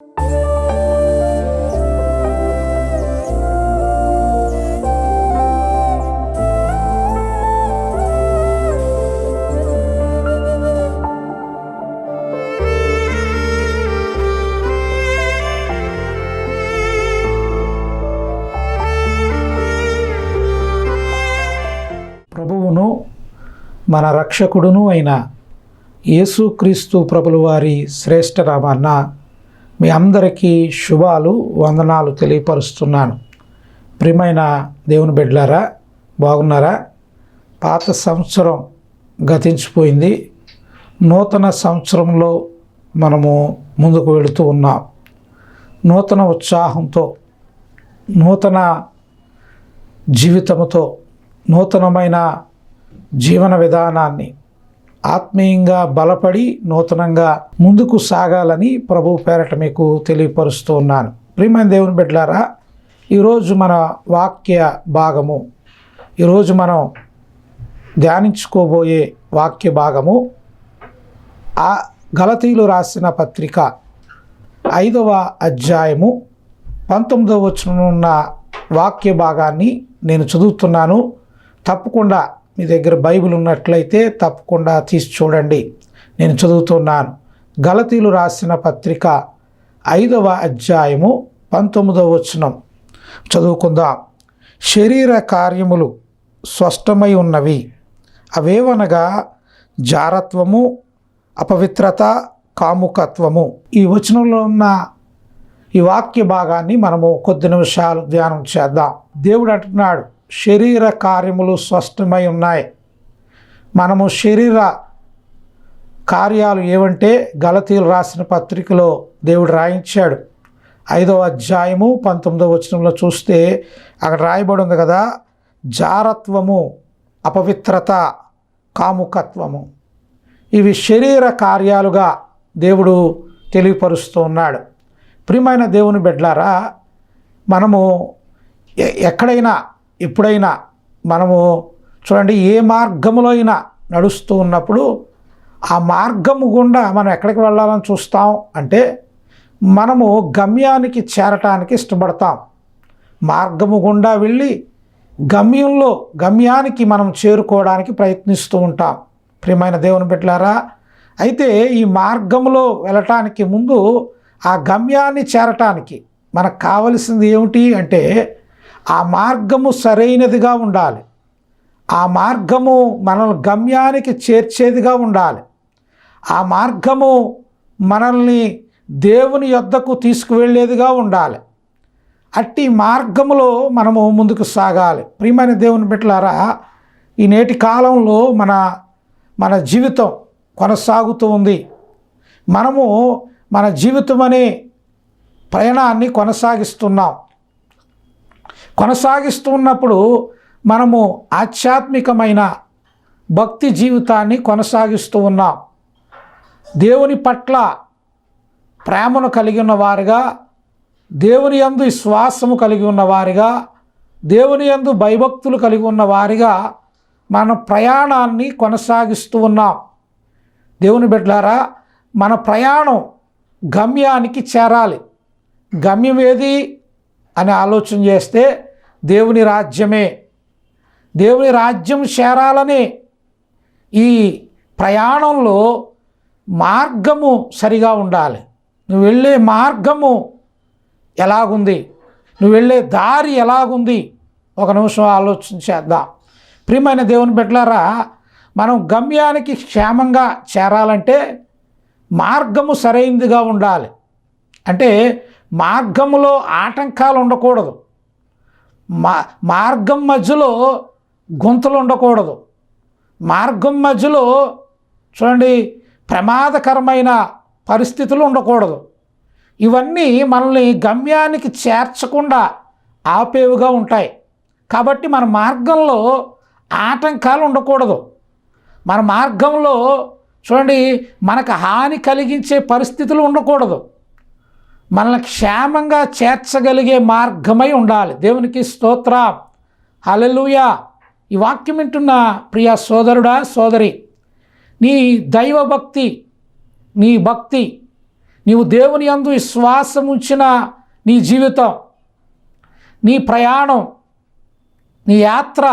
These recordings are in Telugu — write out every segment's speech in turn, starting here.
ప్రభువును మన రక్షకుడును అయిన యేసుక్రీస్తు ప్రభుల వారి శ్రేష్ఠ నామాన మీ అందరికీ శుభాలు వందనాలు తెలియపరుస్తున్నాను. ప్రియమైన దేవుని బిడ్డలారా, బాగున్నారా? పాత సంవత్సరం గతించిపోయింది. నూతన సంవత్సరంలో మనము ముందుకు వెళుతూ ఉన్నాం. నూతన ఉత్సాహంతో, నూతన జీవితంతో, నూతనమైన జీవన విధానాన్ని ఆత్మీయంగా బలపడి నూతనంగా ముందుకు సాగాలని ప్రభు పేరట మీకు తెలియపరుస్తూ ఉన్నాను. ప్రియమైన దేవుని బిడ్డలారా, ఈరోజు మన వాక్య భాగము, ఈరోజు మనం ధ్యానించుకోబోయే వాక్య భాగము ఆ గలతీలు రాసిన పత్రిక 5వ అధ్యాయము 19వ వచనం ఉన్న వాక్య భాగాన్ని నేను చదువుతున్నాను. తప్పకుండా మీ దగ్గర బైబిల్ ఉన్నట్లయితే తప్పకుండా తీసి చూడండి. నేను చదువుతున్నాను. గలతీలు రాసిన పత్రిక 5వ అధ్యాయము 19వ వచనం చదువుకుందాం. శరీర కార్యములు స్పష్టమై ఉన్నవి, అవేవనగా జారత్వము, అపవిత్రత, కాముకత్వము. ఈ వచనంలో ఉన్న ఈ వాక్య భాగాన్ని మనము కొద్ది నిమిషాలు ధ్యానం చేద్దాం. దేవుడు అంటున్నాడు, శరీర కార్యములు స్పష్టమై ఉన్నాయి. మనము శరీర కార్యాలు ఏవంటే గలతీలు రాసిన పత్రికలో దేవుడు రాయించాడు. 5వ అధ్యాయము 19వ వచనంలో చూస్తే అక్కడ రాయబడి ఉంది కదా, జారత్వము, అపవిత్రత, కాముకత్వము. ఇవి శరీర కార్యాలుగా దేవుడు తెలియపరుస్తూ ఉన్నాడు. ప్రియమైన దేవుని బిడ్డలారా, మనము ఎక్కడైనా ఎప్పుడైనా మనము చూడండి, ఏ మార్గములో అయినా నడుస్తూ ఉన్నప్పుడు ఆ మార్గము గుండా మనం ఎక్కడికి వెళ్ళాలని చూస్తాం అంటే మనము గమ్యానికి చేరటానికి ఇష్టపడతాం. మార్గము గుండా వెళ్ళి గమ్యానికి మనం చేరుకోవడానికి ప్రయత్నిస్తూ ఉంటాం. ప్రియమైన దేవుని బిడ్డలారా, అయితే ఈ మార్గంలో వెళ్ళటానికి ముందు ఆ గమ్యాన్ని చేరటానికి మనకు కావలసింది ఏమిటి అంటే ఆ మార్గము సరైనదిగా ఉండాలి. ఆ మార్గము మనల్ని గమ్యానికి చేర్చేదిగా ఉండాలి. ఆ మార్గము మనల్ని దేవుని యొద్దకు తీసుకువెళ్ళేదిగా ఉండాలి. అట్టి మార్గములో మనము ముందుకు సాగాలి. ప్రియమైన దేవుని బిడ్డలారా, ఈ నేటి కాలంలో మన జీవితం కొనసాగుతూ ఉంది. మనము మన జీవితం అనే ప్రయాణాన్ని కొనసాగిస్తున్నప్పుడు మనము ఆధ్యాత్మికమైన భక్తి జీవితాన్ని కొనసాగిస్తూ ఉన్నాం. దేవుని పట్ల ప్రేమను కలిగి ఉన్నవారుగా, దేవుని యందు విశ్వాసము కలిగి ఉన్నవారుగా, దేవుని యందు భయభక్తులు కలిగి ఉన్నవారుగా మన ప్రయాణాన్ని కొనసాగిస్తూ ఉన్నాం. దేవుని బిడ్డలారా, మన ప్రయాణం గమ్యానికి చేరాలి. గమ్యం ఏది అని ఆలోచన చేస్తే దేవుని రాజ్యమే. దేవుని రాజ్యం చేరాలనే ఈ ప్రయాణంలో మార్గము సరిగా ఉండాలి. నువ్వు వెళ్ళే మార్గము ఎలాగుంది, నువ్వు వెళ్ళే దారి ఎలాగుంది, ఒక నిమిషం ఆలోచన చేద్దాం. ప్రియమైన దేవుని బిడ్డలారా, మనం గమ్యానికి క్షేమంగా చేరాలంటే మార్గము సరైనదిగా ఉండాలి. అంటే మార్గములో ఆటంకాలు ఉండకూడదు. మార్గం మధ్యలో గుంతలు ఉండకూడదు. మార్గం మధ్యలో చూడండి ప్రమాదకరమైన పరిస్థితులు ఉండకూడదు. ఇవన్నీ మనల్ని గమ్యానికి చేర్చకుండా ఆపేవిగా ఉంటాయి. కాబట్టి మన మార్గంలో ఆటంకాలు ఉండకూడదు. మన మార్గంలో చూడండి మనకు హాని కలిగించే పరిస్థితులు ఉండకూడదు. మనల్ని క్షేమంగా చేర్చగలిగే మార్గమై ఉండాలి. దేవునికి స్తోత్రం, హల్లెలూయా. ఈ వాక్యం వింటున్న ప్రియ సోదరుడా, సోదరి, నీ దైవభక్తి, నీ భక్తి, నీవు దేవుని యందు విశ్వాసం ఉంచిన నీ జీవితం, నీ ప్రయాణం, నీ యాత్ర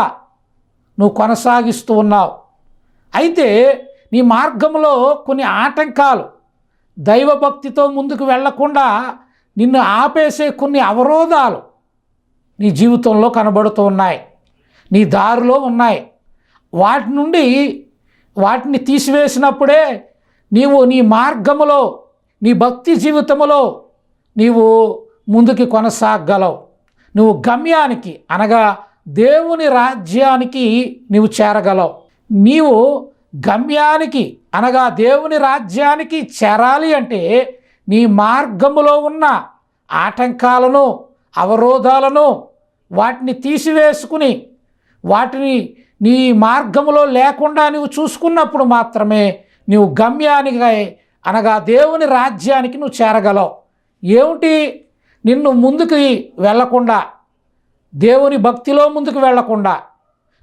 నువ్వు కొనసాగిస్తూ ఉన్నావు. అయితే నీ మార్గంలో కొన్ని ఆటంకాలు, దైవభక్తితో ముందుకు వెళ్లకుండా నిన్ను ఆపేసే కొన్ని అవరోధాలు నీ జీవితంలో కనబడుతూ ఉన్నాయి, నీ దారిలో ఉన్నాయి. వాటిని తీసివేసినప్పుడే నీవు నీ మార్గములో, నీ భక్తి జీవితంలో నీవు ముందుకు కొనసాగలవు. నువ్వు గమ్యానికి అనగా దేవుని రాజ్యానికి నీవు చేరగలవు. నీవు గమ్యానికి అనగా దేవుని రాజ్యానికి చేరాలి అంటే నీ మార్గములో ఉన్న ఆటంకాలను, అవరోధాలను వాటిని తీసివేసుకుని వాటిని నీ మార్గములో లేకుండా నువ్వు చూసుకున్నప్పుడు మాత్రమే నువ్వు గమ్యానికి అనగా దేవుని రాజ్యానికి నువ్వు చేరగలవు. ఏమిటి నిన్ను ముందుకు వెళ్ళకుండా, దేవుని భక్తిలో ముందుకు వెళ్ళకుండా,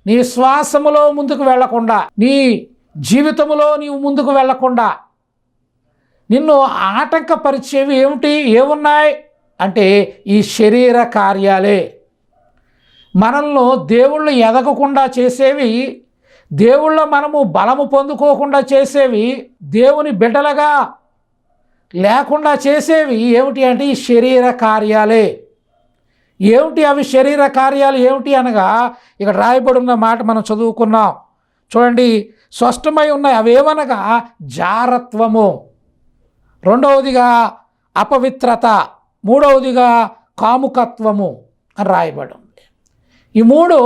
నీ శ్వాసములో ముందుకు వెళ్ళకుండా, నీ జీవితములో నీవు ముందుకు వెళ్ళకుండా నిన్ను ఆటంకపరిచేవి ఏమున్నాయి అంటే ఈ శరీర కార్యాలే. మనల్ని దేవుళ్ళు ఎదగకుండా చేసేవి, దేవుళ్ళ మనము బలము పొందుకోకుండా చేసేవి, దేవుని బిడ్డలుగా లేకుండా చేసేవి ఏమిటి అంటే ఈ శరీర కార్యాలే. ఏమిటి అవి శరీర కార్యాలు ఏమిటి అనగా ఇక్కడ రాయబడిన మాట మనం చదువుకున్నాం చూడండి. స్పష్టమై ఉన్నాయి. అవేమనగా జారత్వము, రెండవదిగా అపవిత్రత, మూడవదిగా కాముకత్వము అని రాయబడి ఉంది. ఈ మూడు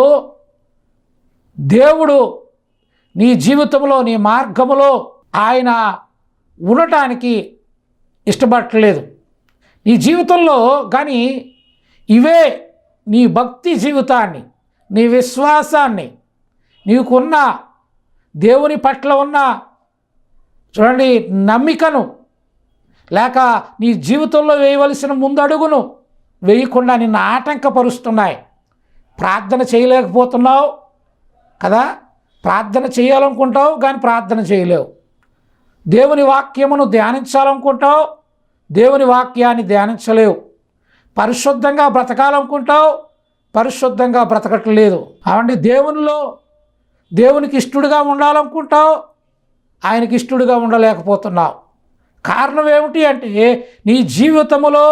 దేవుడు నీ జీవితంలో, నీ మార్గములో ఆయన ఉండటానికి ఇష్టపడట్లేదు నీ జీవితంలో. కానీ ఇవే నీ భక్తి జీవితాన్ని, నీ విశ్వాసాన్ని, నీకున్న దేవుని పట్ల ఉన్న చూడండి నమ్మికను, లేక నీ జీవితంలో వేయవలసిన ముందడుగును వేయకుండా నిన్ను ఆటంకపరుస్తున్నాయి. ప్రార్థన చేయలేకపోతున్నావు కదా, ప్రార్థన చేయాలనుకుంటావు కానీ ప్రార్థన చేయలేవు. దేవుని వాక్యమును ధ్యానించాలనుకుంటావు, దేవుని వాక్యాన్ని ధ్యానించలేవు. పరిశుద్ధంగా బ్రతకాలనుకుంటావు, పరిశుద్ధంగా బ్రతకట్లేదు. అవండి దేవునికి ఇష్టడుగా ఉండాలనుకుంటావు, ఆయనకి ఇష్టడుగా ఉండలేకపోతున్నావు. కారణం ఏమిటి అంటే నీ జీవితంలో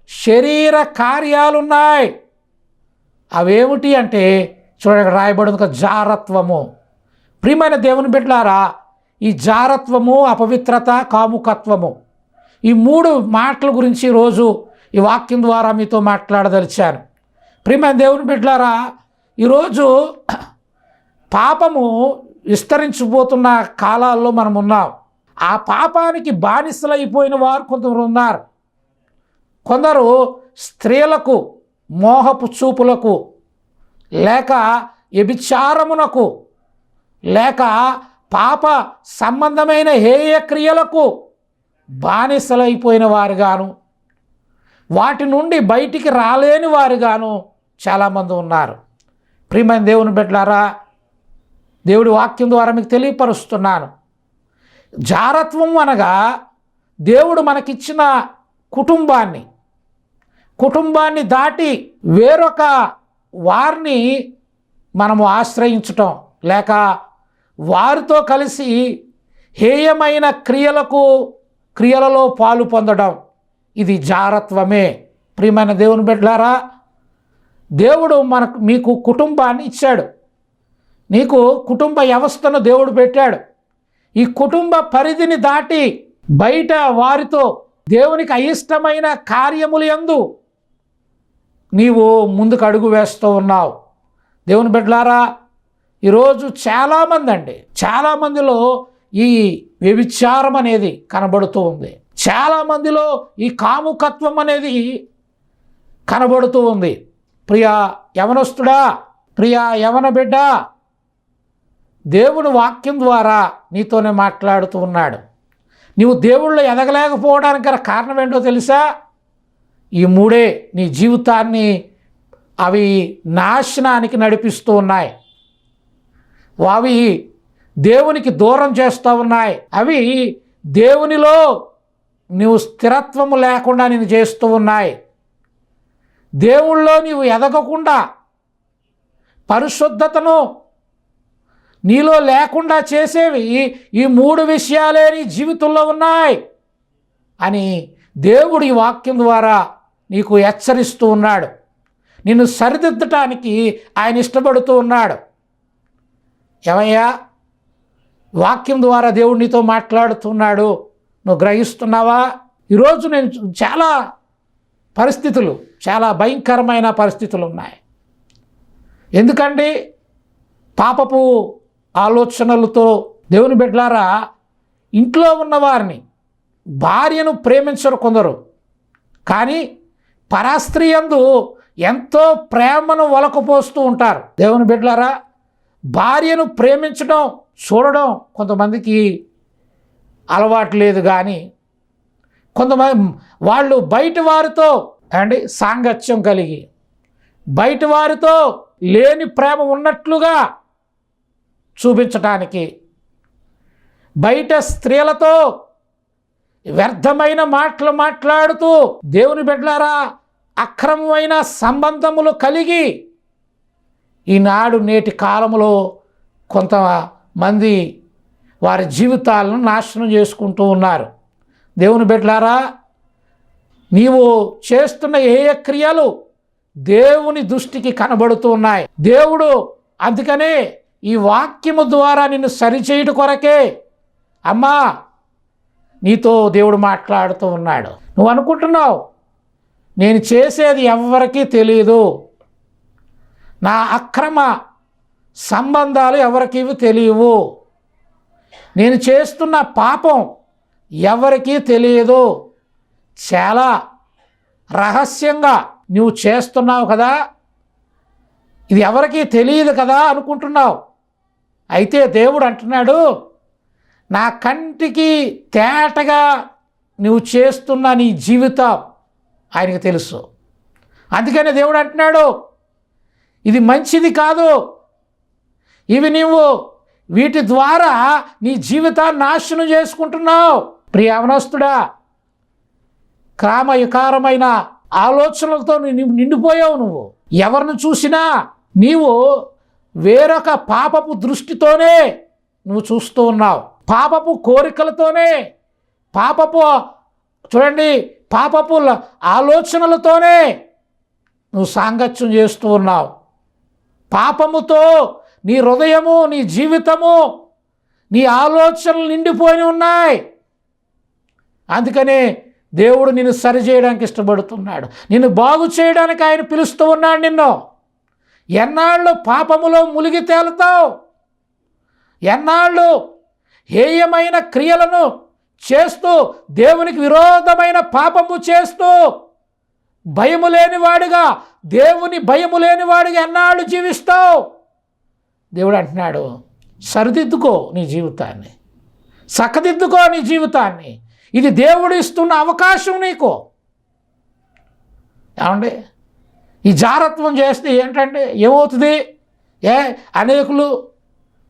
శరీర కార్యాలున్నాయి. అవేమిటి అంటే చూడండి రాయబడింది జారత్వము. ప్రియమైన దేవుని బిడ్డలారా, ఈ జారత్వము, అపవిత్రత, కాముకత్వము, ఈ మూడు మాటల గురించి ఈరోజు ఈ వాక్యం ద్వారా మీతో మాట్లాడదలిచాను. ప్రియమైన దేవుని బిడ్డలారా, ఈరోజు పాపము విస్తరించిపోతున్న కాలాల్లో మనం ఉన్నాం. ఆ పాపానికి బానిసలైపోయిన వారు కొందరు ఉన్నారు. కొందరు స్త్రీలకు, మోహపు చూపులకు, లేక వ్యభిచారమునకు, లేక పాప సంబంధమైన హేయ క్రియలకు బానిసలైపోయిన వారుగాను, వాటి నుండి బయటికి రాలేని వారుగాను చాలామంది ఉన్నారు. ప్రియమైన దేవుని బిడ్డలారా, దేవుడి వాక్యం ద్వారా మీకు తెలియపరుస్తున్నాను. జారత్వం అనగా దేవుడు మనకిచ్చిన కుటుంబాన్ని దాటి వేరొక వారిని మనము ఆశ్రయించటం, లేక వారితో కలిసి హేయమైన క్రియలలో పాలు పొందడం, ఇది జారత్వమే. ప్రియమైన దేవుని బిడ్డలారా, దేవుడు మీకు కుటుంబాన్ని ఇచ్చాడు, నీకు కుటుంబ వ్యవస్థను దేవుడు పెట్టాడు. ఈ కుటుంబ పరిధిని దాటి బయట వారితో దేవునికి అయిష్టమైన కార్యములు యందు నీవు ముందుకు అడుగు వేస్తూ ఉన్నావు. దేవుని బిడ్డలారా, ఈరోజు చాలామందిలో ఈ వ్యభిచారం అనేది కనబడుతూ ఉంది. చాలామందిలో ఈ కాముకత్వం అనేది కనబడుతూ ఉంది. ప్రియా యవనస్తుడా, ప్రియా యవన బిడ్డ, దేవుని వాక్యం ద్వారా నీతోనే మాట్లాడుతూ ఉన్నాడు. నీవు దేవుళ్ళు ఎదగలేకపోవడానికి గల కారణం ఏంటో తెలుసా? ఈ మూడే నీ జీవితాన్ని అవి నాశనానికి నడిపిస్తూ ఉన్నాయి. అవి దేవునికి దూరం చేస్తూ ఉన్నాయి. అవి దేవునిలో నువ్వు స్థిరత్వము లేకుండా నేను చేస్తూ ఉన్నాయి. దేవుళ్ళో నీవు ఎదగకుండా పరిశుద్ధతను నీలో లేకుండా చేసేవి ఈ 3 విషయాలే నీ జీవితంలో ఉన్నాయి అని దేవుడు ఈ వాక్యం ద్వారా నీకు హెచ్చరిస్తూ ఉన్నాడు. నిన్ను సరిదిద్దటానికి ఆయన ఇష్టపడుతూ ఉన్నాడు. ఏమయ్యా, వాక్యం ద్వారా దేవుడు నీతో మాట్లాడుతున్నాడు, నువ్వు గ్రహిస్తున్నావా? ఈరోజు నేను చాలా భయంకరమైన పరిస్థితులు ఉన్నాయి. ఎందుకండి? పాపపు ఆలోచనలతో దేవుని బిడ్డలారా, ఇంట్లో ఉన్నవారిని, భార్యను ప్రేమించరు కొందరు, కానీ పరాస్త్రీ యందు ఎంతో ప్రేమను ఒలకపోస్తూ ఉంటారు. దేవుని బిడ్డలారా, భార్యను ప్రేమించడం చూడడం కొంతమందికి అలవాటు లేదు, కానీ కొంతమంది వాళ్ళు బయట వారితో సాంగత్యం కలిగి బయట వారితో లేని ప్రేమ ఉన్నట్లుగా చూపించటానికి, బయట స్త్రీలతో వ్యర్థమైన మాటలు మాట్లాడుతూ దేవుని బిడ్డలారా అక్రమమైన సంబంధములు కలిగి ఈనాడు నేటి కాలంలో కొంతమంది వారి జీవితాలను నాశనం చేసుకుంటూ ఉన్నారు. దేవుని బిడ్డలారా, నీవు చేస్తున్న ఏ క్రియలు దేవుని దృష్టికి కనబడుతూ ఉన్నాయి. దేవుడు అందుకనే ఈ వాక్యము ద్వారా నిన్ను సరిచేయడం కొరకే అమ్మా నీతో దేవుడు మాట్లాడుతూ ఉన్నాడు. నువ్వు అనుకుంటున్నావు నేను చేసేది ఎవరికీ తెలియదు, నా అక్రమ సంబంధాలు ఎవరికి తెలియవు, నేను చేస్తున్న పాపం ఎవరికీ తెలియదు, చాలా రహస్యంగా నువ్వు చేస్తున్నావు కదా, ఇది ఎవరికీ తెలియదు కదా అనుకుంటున్నావు. అయితే దేవుడు అంటున్నాడు, నా కంటికి తేటగా నువ్వు చేస్తున్న నీ జీవితం ఆయనకు తెలుసు. అందుకని దేవుడు అంటున్నాడు, ఇది మంచిది కాదు, ఇవి నువ్వు వీటి ద్వారా నీ జీవితాన్ని నాశనం చేసుకుంటున్నావు. ప్రియ యవనస్తుడా, కామయుకారమైన ఆలోచనలతో నిండిపోయావు. నువ్వు ఎవరిని చూసినా నీవు వేరొక పాపపు దృష్టితోనే నువ్వు చూస్తూ ఉన్నావు, పాపపు కోరికలతోనే, పాపపు ఆలోచనలతోనే నువ్వు సాంగత్యం చేస్తూ ఉన్నావు. పాపముతో నీ హృదయము, నీ జీవితము, నీ ఆలోచనలు నిండిపోయి ఉన్నాయి. అందుకనే దేవుడు నిన్ను సరిచేయడానికి ఇష్టపడుతున్నాడు, నిన్ను బాగు చేయడానికి ఆయన పిలుస్తూ ఉన్నాడు. నిన్ను ఎన్నాళ్ళు పాపములో మునిగి తేలుతావు, ఎన్నాళ్ళు హేయమైన క్రియలను చేస్తూ దేవునికి విరోధమైన పాపము చేస్తూ భయము లేనివాడుగా, దేవుని భయము లేనివాడుగా ఎన్నాళ్ళు జీవిస్తావు? దేవుడు అంటున్నాడు, సరిదిద్దుకో నీ జీవితాన్ని, చక్కదిద్దుకో నీ జీవితాన్ని. ఇది దేవుడు ఇస్తున్న అవకాశం నీకు. ఏమండి, ఈ జారత్వం చేస్తే ఏంటంటే ఏమవుతుంది? అనేకులు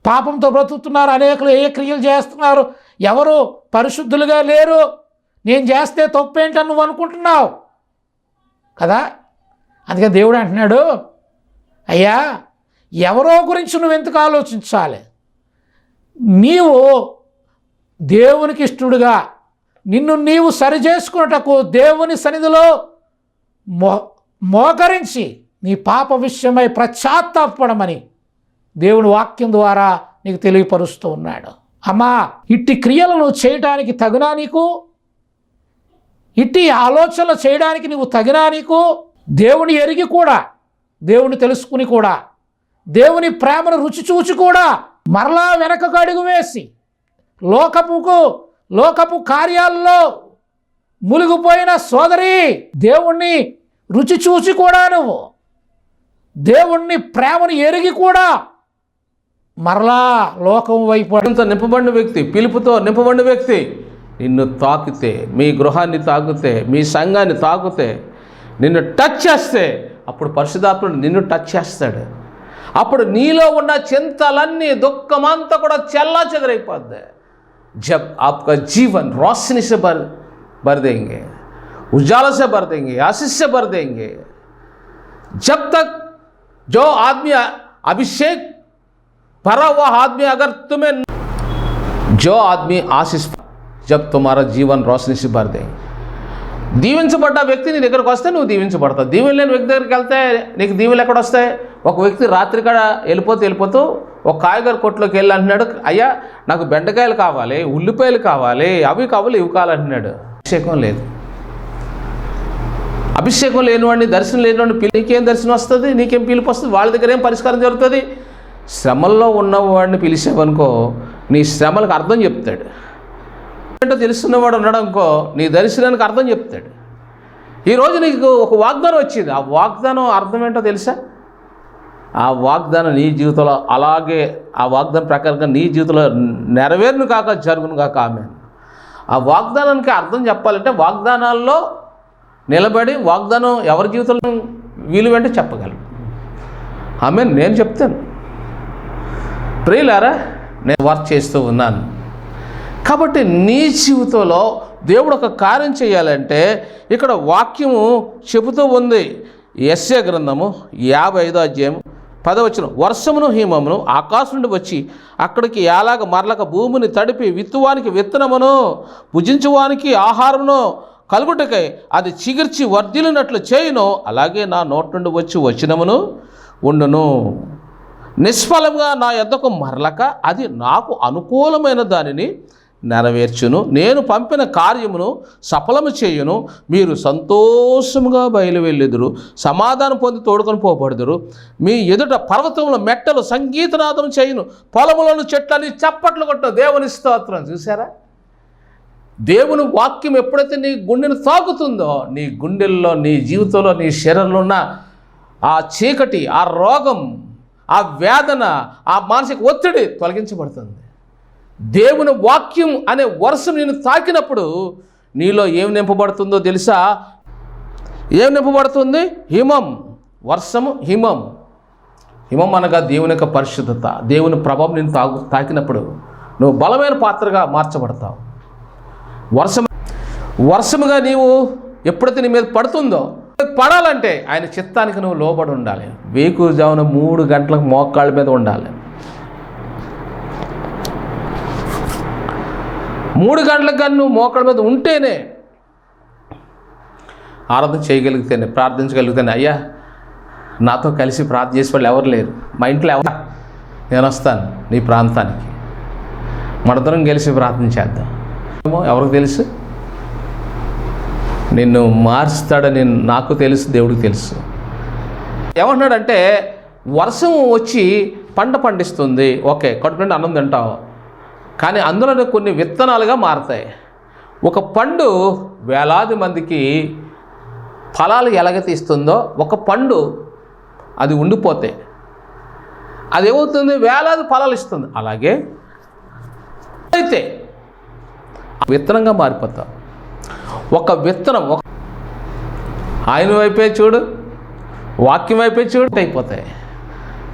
పాపంతో బ్రతుకుతున్నారు, అనేకులు ఏ క్రియలు చేస్తున్నారు, ఎవరు పరిశుద్ధులుగా లేరు, నేను చేస్తే తప్పేంటని నువ్వు అనుకుంటున్నావు కదా. అందుకని దేవుడు అంటున్నాడు, అయ్యా ఎవరో గురించి నువ్వు ఎందుకు ఆలోచించాలి? నీవు దేవునికి ఇష్టడుగా నిన్ను నీవు సరిచేసుకున్నటకు దేవుని సన్నిధిలో మోకరించి నీ పాప విషయమై పశ్చాత్తాపడమని దేవుని వాక్యం ద్వారా నీకు తెలియపరుస్తూ ఉన్నాడు. అమ్మా, ఇట్టి క్రియలను చేయడానికి తగినా నీకు? ఇట్టి ఆలోచనలు చేయడానికి నువ్వు తగినా నీకు? దేవుని ఎరిగి కూడా, దేవుని తెలుసుకుని కూడా, దేవుని ప్రేమను రుచి చూచి కూడా మరలా వెనకకు అడుగు వేసి లోకపు కార్యాల్లో మునిగిపోయిన సోదరి, దేవుణ్ణి రుచి చూసి కూడా నువ్వు దేవుణ్ణి ప్రేమను ఎరిగి కూడా మరలా లోకం వైపు నింపబడిన వ్యక్తి, పిలుపుతో నింపబడిన వ్యక్తి నిన్ను తాకితే, మీ గృహాన్ని తాకితే, మీ సంఘాన్ని తాకితే, నిన్ను టచ్ చేస్తే అప్పుడు పరిశుద్ధాత్ముడు నిన్ను టచ్ చేస్తాడు. అప్పుడు నీలో ఉన్న చింతలన్నీ, దుఃఖమంతా కూడా చెల్లా చెదరైపోద్ది. जब आपका जीवन रोशनी से भर देंगे, उजाला से भर देंगे, आशीष से भर देंगे। जब तक जो आदमी अभिषेक भरा हुआ आदमी अगर तुम्हें, जो आदमी आशीष, जब तुम्हारा जीवन रोशनी से भर देंगे। దీవించబడ్డ వ్యక్తి నీ దగ్గరకు వస్తే నువ్వు దీవించబడతావు. దీవెన లేని వ్యక్తి దగ్గరికి వెళ్తే నీకు దీవెనలు ఎక్కడ వస్తాయి? ఒక వ్యక్తి రాత్రి కాడ వెళ్ళిపోతూ ఒక కాయగూర కొట్లోకి వెళ్ళి అంటున్నాడు, అయ్యా నాకు బెండకాయలు కావాలి, ఉల్లిపాయలు కావాలి, అవి కావాలి, ఇవి కావాలంటున్నాడు. అభిషేకం లేదు. అభిషేకం లేనివాడిని, దర్శనం లేనివాడిని నీకేం దర్శనం వస్తుంది? నీకేం పిలుపు వస్తుంది? వాళ్ళ దగ్గర ఏం పరిష్కారం జరుగుతుంది? శ్రమల్లో ఉన్నవాడిని పిలిచేవనుకో నీ శ్రమలకు అర్థం చెప్తాడు. ఏంటో తెలుసున్నవాడు ఉన్నాడు అనుకో నీ దర్శనానికి అర్థం చెప్తాడు. ఈరోజు నీకు ఒక వాగ్దానం వచ్చింది. ఆ వాగ్దానం అర్థం ఏంటో తెలుసా? ఆ వాగ్దానం నీ జీవితంలో అలాగే ఆ వాగ్దానం ప్రకారంగా నీ జీవితంలో నెరవేరును కాక జరుగును కాక. ఆమె ఆ వాగ్దానానికి అర్థం చెప్పాలంటే వాగ్దానాల్లో నిలబడి వాగ్దానం ఎవరి జీవితంలో వీలువంటే చెప్పగలరు. ఆమె నేను చెప్తాను. ప్రియులారా, నేను వర్క్ చేస్తూ ఉన్నాను. కాబట్టి నీ జీవితంలో దేవుడు ఒక కార్యం చేయాలంటే ఇక్కడ వాక్యము చెబుతూ ఉంది. యెషయా గ్రంథము 55వ అధ్యాయం 10వ వచనం, వర్షమును హిమమును ఆకాశం నుండి వచ్చి అక్కడికి ఎలాగ మరలక భూమిని తడిపి విత్తువానికి విత్తనమును భుజించువానికి ఆహారమును కలుగుటకై అది చిగిర్చి వర్ధిల్లినట్లు చేయును, అలాగే నా నోటి నుండి వచ్చి వచనమును ఉండును. నిష్ఫలంగా నా యొద్దకు మరలక అది నాకు అనుకూలమైన దానిని నెరవేర్చును. నేను పంపిన కార్యమును సఫలము చేయును. మీరు సంతోషముగా బయలువెళ్ళెదురు, సమాధానం పొంది తోడుకొని పోబడుదురు. మీ ఎదుట పర్వతముల మెట్టలు సంగీతనాదం చేయును, పొలములను చెట్లని చప్పట్లు కొట్టు. దేవుని స్తోత్రం. చూసారా? దేవుని వాక్యం ఎప్పుడైతే నీ గుండెను తాకుతుందో నీ గుండెల్లో, నీ జీవితంలో, నీ శరీరంలో ఉన్న ఆ చీకటి, ఆ రోగం, ఆ వేదన, ఆ మానసిక ఒత్తిడి తొలగించబడుతుంది. దేవుని వాక్యం అనే వర్షం నేను తాకినప్పుడు నీలో ఏం నింపబడుతుందో తెలుసా? ఏం నింపబడుతుంది? హిమం. వర్షము హిమం. హిమం అనగా దేవుని యొక్క పరిశుద్ధత, దేవుని ప్రభావం నేను తాకినప్పుడు నువ్వు బలమైన పాత్రగా మార్చబడతావు. వర్షముగా నీవు ఎప్పుడైతే నీ మీద పడుతుందో, పడాలంటే ఆయన చిత్తానికి నువ్వు లోబడి ఉండాలి. వేకువజామున 3 గంటలకు మోకాళ్ళ మీద ఉండాలి. 3 గంటలకు కానీ నువ్వు మోకాళ్ళ మీద ఉంటేనే, ఆరాధన చేయగలిగితేనే, ప్రార్థించగలిగితేనే. అయ్యా నాతో కలిసి ప్రార్థన చేసే వాళ్ళు ఎవరు లేరు, మా ఇంట్లో ఎవరు, నేను వస్తాను నీ ప్రాంతానికి, మనందరం కలిసి ప్రార్థన చేద్దాం. ఎవరికి తెలుసు? నిన్ను మార్చుతాడని నాకు తెలుసు, దేవుడికి తెలుసు. ఏమంటున్నాడంటే వర్షం వచ్చి పంట పండిస్తుంది, ఓకే, కడుపు నుండి అన్నం తింటావు, కానీ అందులోనే కొన్ని విత్తనాలుగా మారతాయి. ఒక పండు వేలాది మందికి ఫలాలు ఎలాగైతే ఇస్తుందో, ఒక పండు అది ఉండిపోతే అది ఏమవుతుంది? వేలాది ఫలాలు ఇస్తుంది. అలాగే అయితే విత్తనంగా మారిపోతావు. ఒక విత్తనం ఆయన వైపే చూడు, వాక్యం వైపే చూడు, అయిపోతాయి.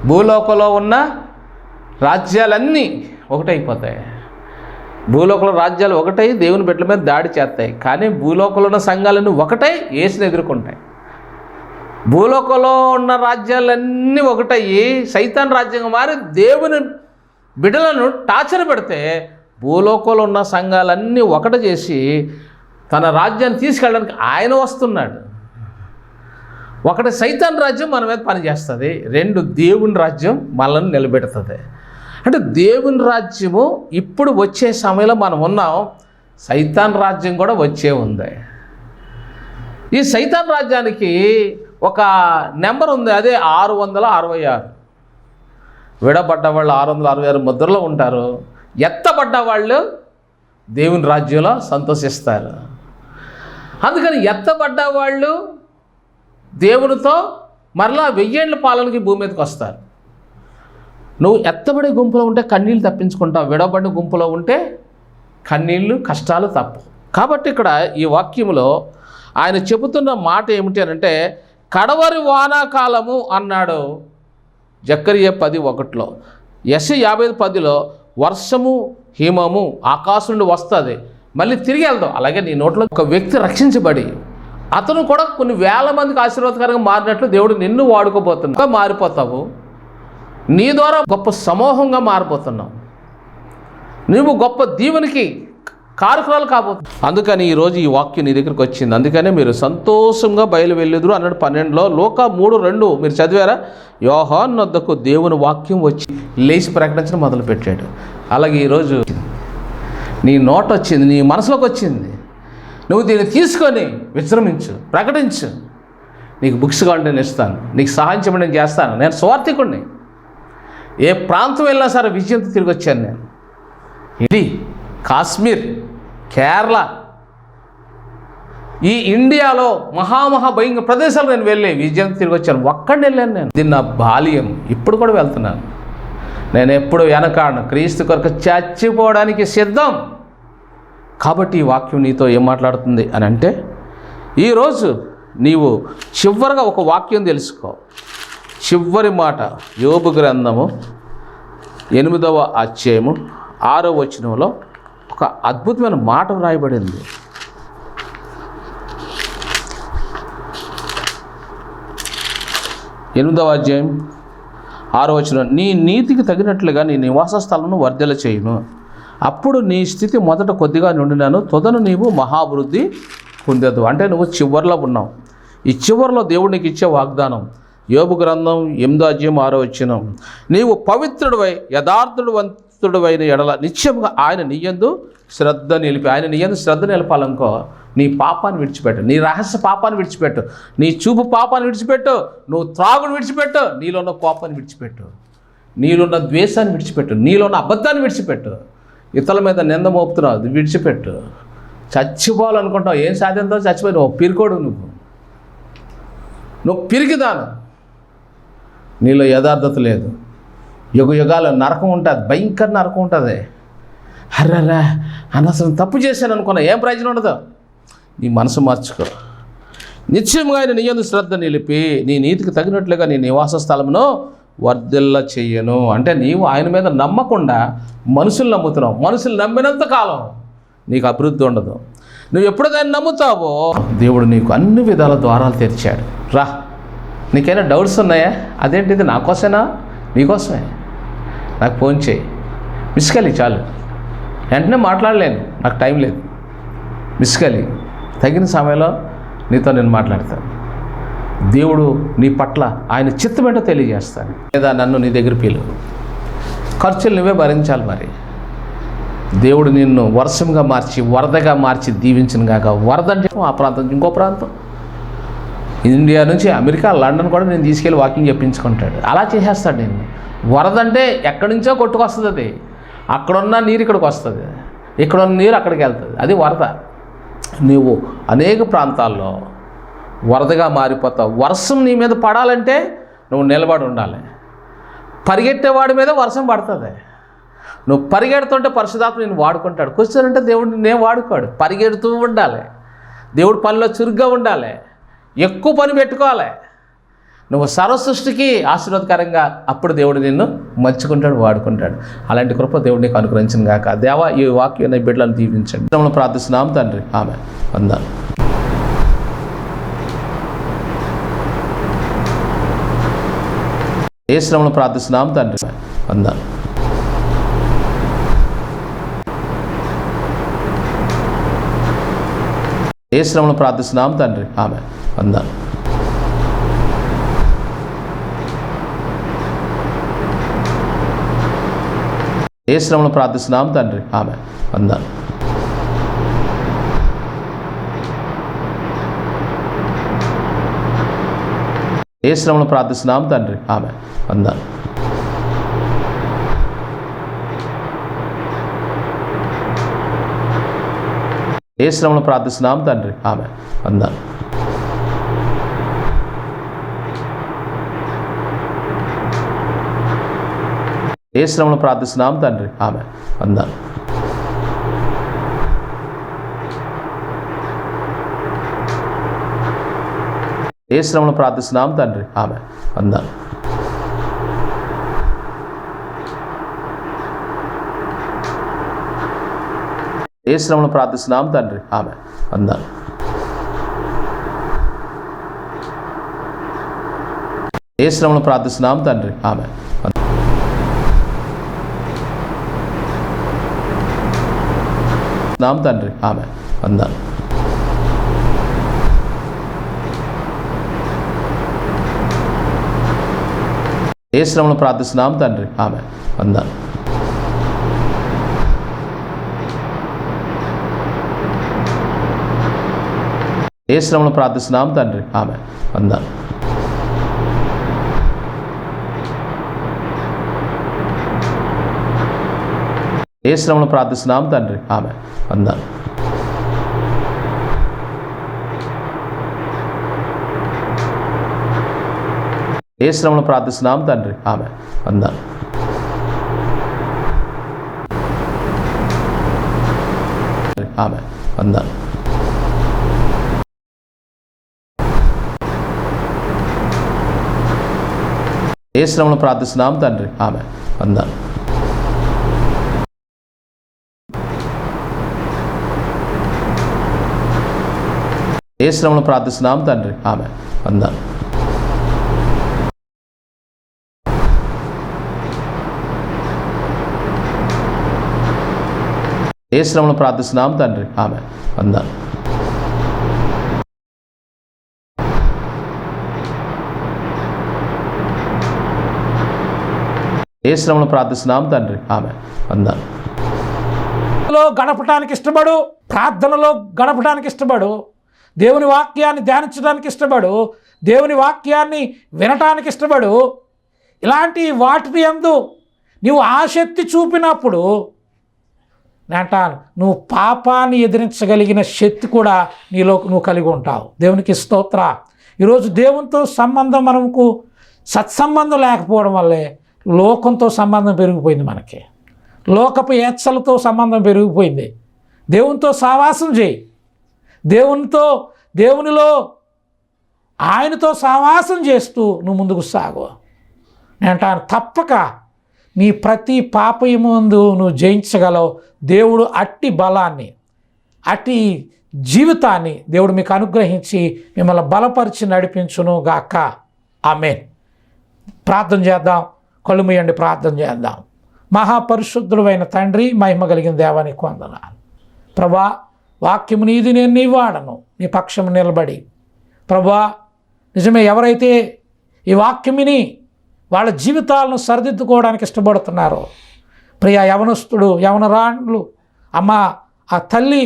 భూలోకంలో ఉన్న రాజ్యాలన్నీ ఒకటైపోతాయి. భూలోకంలో రాజ్యాలు ఒకటై దేవుని బిడ్డల మీద దాడి చేస్తాయి, కానీ భూలోకంలో ఉన్న సంఘాలన్నీ ఒకటై యేసుని ఎదుర్కొంటాయి. భూలోకంలో ఉన్న రాజ్యాలన్నీ ఒకటయ్యి సైతాన్ రాజ్యంగా మారి దేవుని బిడ్డలను టార్చర్ పెడితే, భూలోకంలో ఉన్న సంఘాలన్నీ ఒకటి చేసి తన రాజ్యాన్ని తీసుకెళ్ళడానికి ఆయన వస్తున్నాడు. ఒకటి సైతాన్ రాజ్యం మన మీద పనిచేస్తుంది, 2 దేవుని రాజ్యం మనల్ని నిలబెడుతుంది. అంటే దేవుని రాజ్యము ఇప్పుడు వచ్చే సమయంలో మనం ఉన్నాం, సైతాన్ రాజ్యం కూడా వచ్చే ఉంది. ఈ సైతాన్ రాజ్యానికి ఒక నెంబర్ ఉంది, అదే 666. విడబడ్డ వాళ్ళు 666 ముద్రలో ఉంటారు. ఎత్తబడ్డ వాళ్ళు దేవుని రాజ్యంలో సంతోషిస్తారు. అందుకని ఎత్తబడ్డ వాళ్ళు దేవునితో మరలా 1000 ఏళ్ల పాలనకి భూమి మీదకి వస్తారు. నువ్వు ఎత్తబడే గుంపులో ఉంటే కన్నీళ్ళు తప్పించుకుంటావు, విడబడిన గుంపులో ఉంటే కన్నీళ్ళు, కష్టాలు తప్పు. కాబట్టి ఇక్కడ ఈ వాక్యంలో ఆయన చెబుతున్న మాట ఏమిటి అనంటే, కడవరి వానాకాలము అన్నాడు జకర్యా 10:1. యెషయా 55:10 వర్షము హిమము ఆకాశం నుండి వస్తుంది, మళ్ళీ తిరిగి వెళ్దాం. అలాగే నీ నోట్లో ఒక వ్యక్తి రక్షించబడి అతను కూడా కొన్ని వేల మందికి ఆశీర్వాదకరంగా మారినట్లు దేవుడు నిన్ను వాడుకోబోతున్నా మారిపోతావు. నీ ద్వారా గొప్ప సమూహంగా మారిపోతున్నావు. నువ్వు గొప్ప దీవెనకి కారకురాలు కాబోతుంది. అందుకని ఈరోజు ఈ వాక్యం నీ దగ్గరికి వచ్చింది. అందుకనే మీరు సంతోషంగా బయలు వెళ్ళుదురు అన్నాడు 12లో. లూకా 3:2 మీరు చదివారా? యోహాను వద్దకు దేవుని వాక్యం వచ్చి లేచి ప్రకటించడం మొదలుపెట్టాడు. అలాగే ఈరోజు నీ నోట వచ్చింది, నీ మనసులోకి వచ్చింది. నువ్వు దీన్ని తీసుకొని విశ్రమించు, ప్రకటించు. నీకు బుక్స్ కావాలంటే నేను ఇస్తాను, నీకు సహాయం చేయమని నేను చేస్తాను. నేను స్వార్థికుడిని. ఏ ప్రాంతం వెళ్ళినా సరే విజయంతో తిరిగి వచ్చాను నేను. ఇది కాశ్మీర్, కేరళ, ఈ ఇండియాలో భయంకర ప్రదేశాలు నేను వెళ్ళి విజయంతో తిరిగి వచ్చాను. ఒక్కడిని వెళ్ళాను నేను. ఇది నా బాల్యం. ఇప్పుడు కూడా వెళ్తున్నాను. నేను ఎప్పుడు వెనకాడను. క్రీస్తు కొరకు చచ్చిపోవడానికి సిద్ధం. కాబట్టి ఈ వాక్యం నీతో ఏం మాట్లాడుతుంది అని అంటే, ఈరోజు నీవు చివరిగా ఒక వాక్యం తెలుసుకో. చివరి మాట యోబు గ్రంథము 8వ అధ్యాయము 6వ వచనంలో ఒక అద్భుతమైన మాట వ్రాయబడింది. ఎనిమిదవ అధ్యాయం 6వ వచనం, నీ నీతికి తగినట్లుగా నీ నివాస స్థలంను వర్ధల చేయును. అప్పుడు నీ స్థితి మొదట కొద్దిగా నుండినాను, తొదను నీవు మహాభివృద్ధి పొందదు. అంటే నువ్వు చివరిలో ఉన్నావు. ఈ చివరిలో దేవుడు నీకు ఇచ్చే వాగ్దానం యోబు గ్రంథం 8వ అధ్యాయం 6వ వచనం, నీవు పవిత్రుడివై యథార్థవంతుడివైన ఎడల నిత్యముగా ఆయన నీయందు శ్రద్ధ నిలిపి. ఆయన నీయందు శ్రద్ధ నిలపాలనుకో, నీ పాపాన్ని విడిచిపెట్టు, నీ రహస్య పాపాన్ని విడిచిపెట్టు, నీ చూపు పాపాన్ని విడిచిపెట్టు, నువ్వు త్రాగుని విడిచిపెట్టు, నీలో ఉన్న కోపాన్ని విడిచిపెట్టు, నీలో ఉన్న ద్వేషాన్ని విడిచిపెట్టు, నీలో ఉన్న అబద్ధాన్ని విడిచిపెట్టు, ఇతరుల మీద నింద మోపుతున్నావు, అది విడిచిపెట్టు. చచ్చిపోవాలనుకుంటావు, ఏం సాధ్యంతో చచ్చిపోయి నువ్వు పిరికోడు, నువ్వు పిరికిదాను. నీలో యథార్థత లేదు. యుగాలు నరకం ఉంటుంది, భయంకర నరకం ఉంటుంది. అర్రరా అనవసరం తప్పు చేశాను అనుకున్నా, ఏం ప్రయోజనం ఉండదు. నీ మనసు మార్చుకో. నిశ్చయంగా ఆయన నీయందు శ్రద్ధ నిలిపి నీ నీతికి తగినట్లుగా నీ నివాస స్థలమును వర్ధిల్ల చెయ్యను. అంటే నీవు ఆయన మీద నమ్మకుండా మనుషులు నమ్ముతున్నావు. మనుషులు నమ్మినంత కాలం నీకు అభివృద్ధి ఉండదు. నువ్వు ఎప్పుడు దాన్ని నమ్ముతావో దేవుడు నీకు అన్ని విధాల ద్వారాలు తెరిచాడు. రా, నీకైనా డౌట్స్ ఉన్నాయా? అదేంటిది నా కోసమేనా? నీకోసమే. నాకు ఫోన్ చేయి, మిస్ కాల్ చాలు. వెంటనే మాట్లాడలేను, నాకు టైం లేదు. మిస్ కాల్ తగిన సమయంలో నీతో నేను మాట్లాడతాను. దేవుడు నీ పట్ల ఆయన చిత్తమేంటో తెలియజేస్తాను. లేదా నన్ను నీ దగ్గర పిలువు, ఖర్చులు నువ్వే భరించాలి. మరి దేవుడు నిన్ను వర్షంగా మార్చి వరదగా మార్చి దీవించిన కాక. వరద అంటే ఆ ప్రాంతం నుంచి ఇంకో ప్రాంతం, ఇండియా నుంచి అమెరికా, లండన్ కూడా నేను తీసుకెళ్ళి వాకింగ్ చెప్పించుకుంటాడు. అలా చేసేస్తాడు నేను. వరద అంటే ఎక్కడి నుంచో కొట్టుకొస్తుంది. అది అక్కడున్న నీరు ఇక్కడికి వస్తుంది, ఇక్కడున్న నీరు అక్కడికి వెళ్తుంది. అది వరద. నువ్వు అనేక ప్రాంతాల్లో వరదగా మారిపోతావు. వర్షం నీ మీద పడాలంటే నువ్వు నిలబడి ఉండాలి. పరిగెట్టేవాడి మీద వర్షం పడుతుంది. నువ్వు పరిగెడుతుంటే పరిశుద్ధాత్మ నేను వాడుకుంటాడు. కూర్చోనంటే దేవుడు నేను వాడుకోడు. పరిగెడుతూ ఉండాలి. దేవుడు పనిలో చురుగ్గా ఉండాలి. ఎక్కువ పని పెట్టుకోవాలి. నువ్వు సర్వసృష్టికి ఆశీర్వాదకరంగా, అప్పుడు దేవుడు నిన్ను మర్చుకుంటాడు, వాడుకుంటాడు. అలాంటి కృప దేవుడు నీకు అనుగ్రహించిన గాక. దేవా, ఈ వాక్యం నీ బిడ్డలను దీవించండి. మనం ప్రార్థిస్తున్నాం తండ్రి. ఆమె వందనాలు. ఏ శ్రమను ప్రార్థిస్తున్నాం తండ్రి. వందనాలు. ఏ శ్రమను ప్రార్థిస్తున్నాం తండ్రి. ఆమె వందనాలు. ఏ శ్రమను ప్రార్థిస్తున్నాం తండ్రి. ఆమె వందనాలు. ఏ శ్రమను ప్రార్థిస్తున్నాం తండ్రి. ఆమె వందనాలు. ఏ శ్రమను ప్రార్థిస్తున్నాం తండ్రి. ఆమె వందనాలు. ఏ శ్రమను ప్రార్థిస్తున్నాం తండ్రి. ఆమె వందనాలు. ఏ శ్రమను ప్రార్థిస్తున్నాం తండ్రి. ఆమె వందనాలు. యేసు నామములో ప్రార్థిస్తున్నాం తండ్రి, ఆమేన్. వందనాలు. యేసు నామములో ప్రార్థిస్తున్నాం తండ్రి, ఆమేన్. నామ తండ్రి, ఆమేన్. వందనాలు. యేసు నామములో ప్రార్థిస్తున్నాం తండ్రి, ఆమేన్. వందనాలు. యేసు నామములో ప్రార్థిస్తున్నాం తండ్రి, ఆమేన్. వందనాలు. యేసు నామములో ప్రార్థిస్తున్నాం తండ్రి, ఆమేన్. వందనాలు. యేసు నామములో ప్రార్థిస్తున్నాం తండ్రి, ఆమేన్. వందనాలు. ఆమేన్. వందనాలు. యేసు నామములో ప్రార్థిస్తున్నాం తండ్రి, ఆమేన్. వందనాలు. యేసు నామములో ప్రార్థిస్తున్నాం తండ్రి, ఆమేన్. వందనాలు. యేసు నామములో ప్రార్థిస్తున్నాం తండ్రి, ఆమేన్. వందనాలు. యేసు నామములో ప్రార్థిస్తున్నాం తండ్రి, ఆమేన్. వందనాలు. గడపడానికి ఇష్టపడు, ప్రార్థనలో గడపడానికి ఇష్టపడు, దేవుని వాక్యాన్ని ధ్యానించడానికి ఇష్టపడు, దేవుని వాక్యాన్ని వినటానికి ఇష్టపడు. ఇలాంటి వాటిని యందు నీవు ఆసక్తి చూపినప్పుడు నేను అంటాను, నువ్వు పాపాన్ని ఎదిరించగలిగిన శక్తి కూడా నీలో నువ్వు కలిగి ఉంటావు. దేవునికి స్తోత్ర. ఈరోజు దేవునితో సంబంధం మనకు సత్సంబంధం లేకపోవడం వల్లే లోకంతో సంబంధం పెరిగిపోయింది. మనకి లోకపు ఏచ్చలతో సంబంధం పెరిగిపోయింది. దేవునితో సావాసం చేయి, దేవునిలో ఆయనతో సావాసం చేస్తూ నువ్వు ముందుకు సాగు. నేను అంటాను, తప్పక నీ ప్రతి పాపము ముందు నువ్వు జయించగలవు. దేవుడు అట్టి బలాన్ని, అట్టి జీవితాన్ని దేవుడు మీకు అనుగ్రహించి మిమ్మల్ని బలపరిచి నడిపించును గాక. ఆమేన్. ప్రార్థన చేద్దాం. కళ్ళు మూయండి, ప్రార్థన చేద్దాం. మహాపరిశుద్ధుడైన తండ్రి, మహిమ కలిగిన దేవానికి వందనాలు. ప్రభా, వాక్యము నీది, నేను నీ వాడను, నీ పక్షము నిలబడి. ప్రభా, నిజమే, ఎవరైతే ఈ వాక్యమిని వాళ్ళ జీవితాలను సరిదిద్దుకోవడానికి ఇష్టపడుతున్నారో, ప్రియ యవనస్తుడు, యవనరాండ్లు, అమ్మ, ఆ తల్లి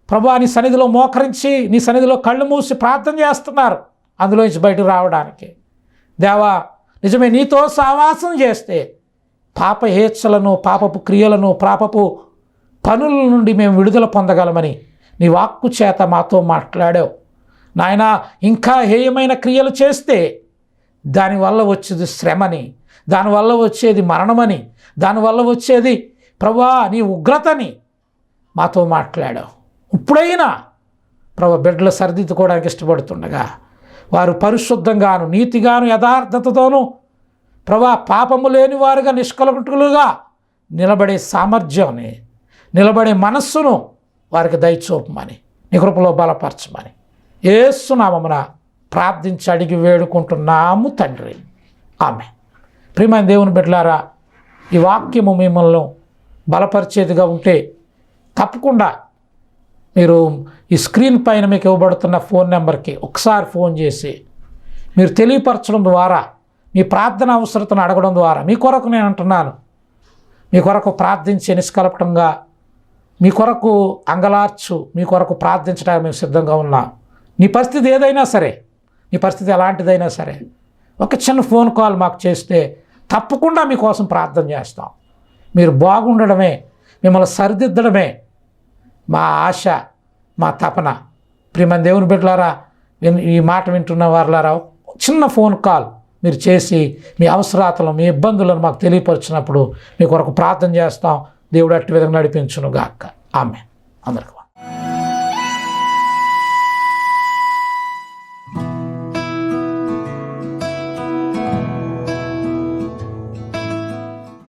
ప్రభా నీ సన్నిధిలో మోకరించి నీ సన్నిధిలో కళ్ళు మూసి ప్రార్థన చేస్తున్నారు అందులోంచి బయటకు రావడానికి. దేవా, నిజమే, నీతో సావాసం చేస్తే పాప హేచ్ఛలను, పాపపు క్రియలను, పాపపు పనుల నుండి మేము విడుదల పొందగలమని నీ వాక్కు చేత మాతో మాట్లాడావు నాయనా. ఇంకా హేయమైన క్రియలు చేస్తే దానివల్ల వచ్చేది శ్రమని, దానివల్ల వచ్చేది మరణమని, దానివల్ల వచ్చేది ప్రభా నీ ఉగ్రతని మాతో మాట్లాడావు. ఇప్పుడైనా ప్రభా బిడ్డలు సరిదిద్దుకోవడానికి ఇష్టపడుతుండగా వారు పరిశుద్ధంగాను, నీతిగాను, యథార్థతతోనూ ప్రభా పాపము లేని వారుగా, నిష్కలంకులుగా నిలబడే సామర్థ్యాన్ని, నిలబడే మనస్సును వారికి దయచూపమని, నీ కృపలో బలపరచమని యేసు నామమున ప్రార్థించి అడిగి వేడుకుంటున్నాము తండ్రి. ఆమేన్. ప్రియమైన దేవుని బిడ్డలారా, ఈ వాక్యము మిమ్మల్ని బలపరిచేదిగా ఉంటే తప్పకుండా మీరు ఈ స్క్రీన్ పైన మీకు ఇవ్వబడుతున్న ఫోన్ నెంబర్కి ఒకసారి ఫోన్ చేసి మీరు తెలియపరచడం ద్వారా, మీ ప్రార్థన అవసరతను అడగడం ద్వారా, మీ కొరకు నేను అంటున్నాను, మీ కొరకు ప్రార్థించే నిష్కల్పటంగా, మీ కొరకు అంగలార్చు, మీ కొరకు ప్రార్థించడానికి మేము సిద్ధంగా ఉన్నాం. నీ పరిస్థితి ఏదైనా సరే, నీ పరిస్థితి ఎలాంటిదైనా సరే, ఒక చిన్న ఫోన్ కాల్ మాకు చేస్తే తప్పకుండా మీకోసం ప్రార్థన చేస్తాం. మీరు బాగుండడమే, మిమ్మల్ని సరిదిద్దడమే మా ఆశ, మా తపన. ప్రియమైన దేవుని బిడ్డలారా, ఈ మాట వింటున్న వారులారా, చిన్న ఫోన్ కాల్ మీరు చేసి మీ అవసరాలను, మీ ఇబ్బందులను మాకు తెలియపరిచినప్పుడు మీ కొరకు ప్రార్థన చేస్తాం. దేవుడు అట్టి విధంగా నడిపించును గాక. ఆమేన్. అందరికీ.